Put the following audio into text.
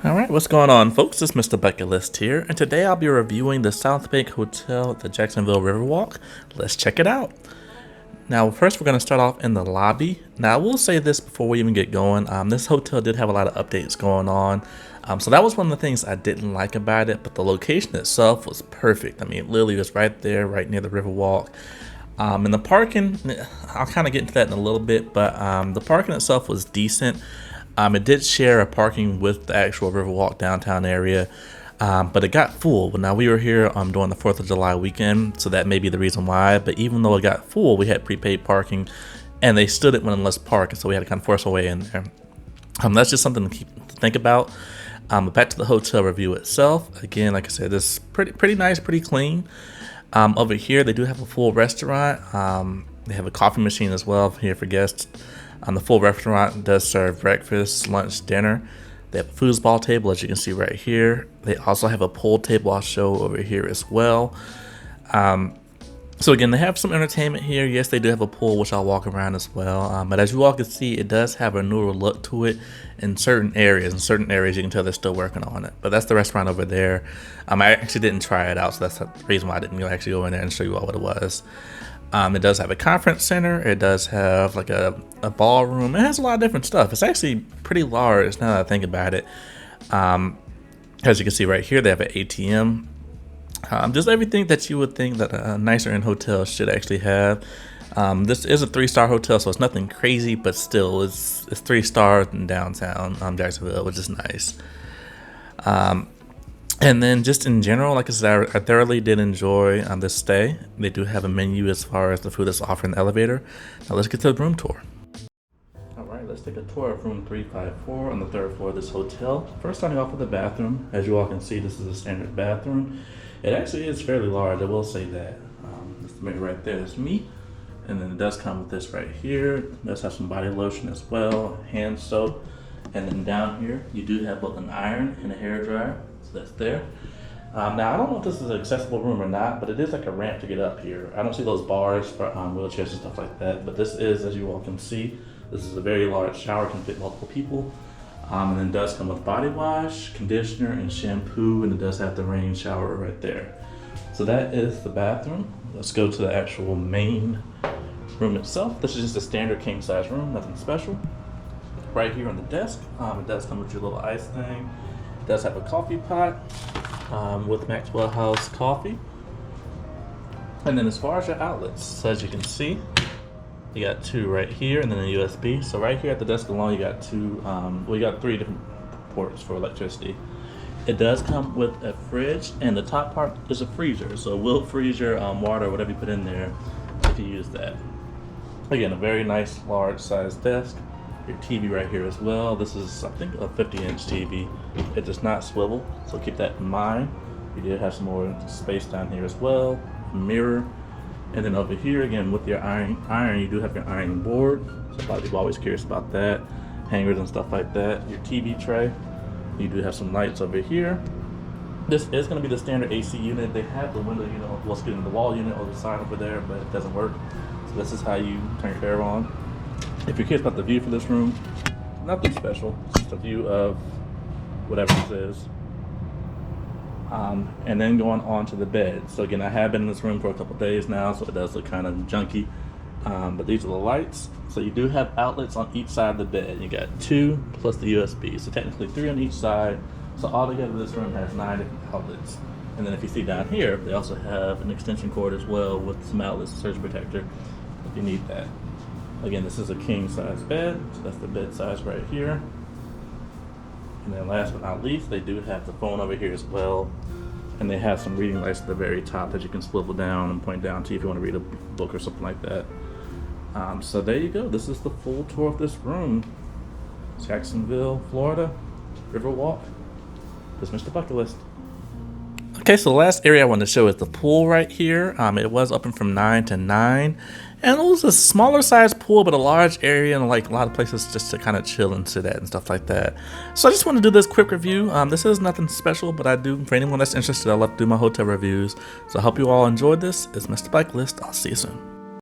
Alright, what's going on, folks? It's Mr. Bucket List here, and today I'll be reviewing the Southbank Hotel at the Jacksonville Riverwalk. Let's check it out. Now, first we're going to start off in the lobby. Now, I will say this before we even get going. This hotel did have a lot of updates going on. So that was one of the things I didn't like about it, but the location itself was perfect. I mean, it literally was right there, right near the Riverwalk. And the parking, I'll kind of get into that in a little bit, but the parking itself was decent. It did share a parking with the actual Riverwalk downtown area, but it got full. Now, we were here during the 4th of July weekend, so that may be the reason why. But even though it got full, we had prepaid parking, and they stood it when let's park, so we had to kind of force our way in there. That's just something to think about. But back to the hotel review itself. Again, like I said, it's pretty nice, pretty clean. Over here, they do have a full restaurant. They have a coffee machine as well here for guests. The full restaurant does serve breakfast, lunch, dinner. They have a foosball table, as you can see right here. They also have a pool table I'll show over here as well. So again, they have some entertainment here. Yes, they do have a pool, which I'll walk around as well. But as you all can see, it does have a newer look to it in certain areas. In certain areas, you can tell they're still working on it. But that's the restaurant over there. I actually didn't try it out, so that's the reason why I didn't actually go in there and show you all what it was. It does have a conference center. It does have like a ballroom. It has a lot of different stuff. It's actually pretty large now that I think about it. As you can see right here, they have an ATM. Just everything that you would think that a nicer end hotel should actually have. This is a 3-star hotel, so it's nothing crazy, but still, it's 3 stars in downtown Jacksonville, which is nice. And then just in general, like I said, I thoroughly did enjoy this stay. They do have a menu as far as the food that's offered in the elevator. Now let's get to the room tour. All right, let's take a tour of room 354 on the 3rd floor of this hotel. First, starting off with the bathroom. As you all can see, this is a standard bathroom. It actually is fairly large, I will say that. This mirror right there is me. And then it does come with this right here. It does have some body lotion as well, hand soap. And then down here, you do have both an iron and a hair dryer. So that's there. Now, I don't know if this is an accessible room or not, but it is like a ramp to get up here. I don't see those bars for wheelchairs and stuff like that, but this is, as you all can see, this is a very large shower, can fit multiple people. And then it does come with body wash, conditioner, and shampoo, and it does have the rain shower right there. So that is the bathroom. Let's go to the actual main room itself. This is just a standard king size room, nothing special. Right here on the desk, it does come with your little ice thing. It does have a coffee pot with Maxwell House coffee. And then as far as your outlets, so as you can see, you got 2 right here and then a USB. So right here at the desk alone, you got 2, you got 3 different ports for electricity. It does come with a fridge, and the top part is a freezer. So it will freeze your water, whatever you put in there, if you use that. Again, a very nice large size desk. Your TV right here as well. This is, I think, a 50-inch TV. It does not swivel, so keep that in mind. You did have some more space down here as well. A mirror. And then over here, again, with your iron, you do have your ironing board. So a lot of people are always curious about that. Hangers and stuff like that. Your TV tray. You do have some lights over here. This is going to be the standard AC unit. They have the window unit, well, excuse me, the wall unit on the side over there, but it doesn't work. So this is how you turn your air on. If you're curious about the view for this room, nothing special. It's just a view of whatever this is. And then going on to the bed. So again, I have been in this room for a couple days now, so it does look kind of junky. But these are the lights. So you do have outlets on each side of the bed. You got 2 plus the USB. So technically 3 on each side. So altogether this room has 9 different outlets. And then if you see down here, they also have an extension cord as well with some outlets, surge protector, if you need that. Again, this is a king size bed, so that's the bed size right here. And then last but not least, they do have the phone over here as well. And they have some reading lights at the very top that you can swivel down and point down to if you want to read a book or something like that. So there you go. This is the full tour of this room. Jacksonville, Florida, Riverwalk. This is Mr. Bucket List. Okay, so the last area I want to show is the pool right here. It was open from 9 to 9. And it was a smaller size pool, but a large area and like a lot of places just to kind of chill and sit at and stuff like that. So I just want to do this quick review. This is nothing special, but I do, for anyone that's interested, I love to do my hotel reviews. So I hope you all enjoyed this. It's Mr. Bucket List. I'll see you soon.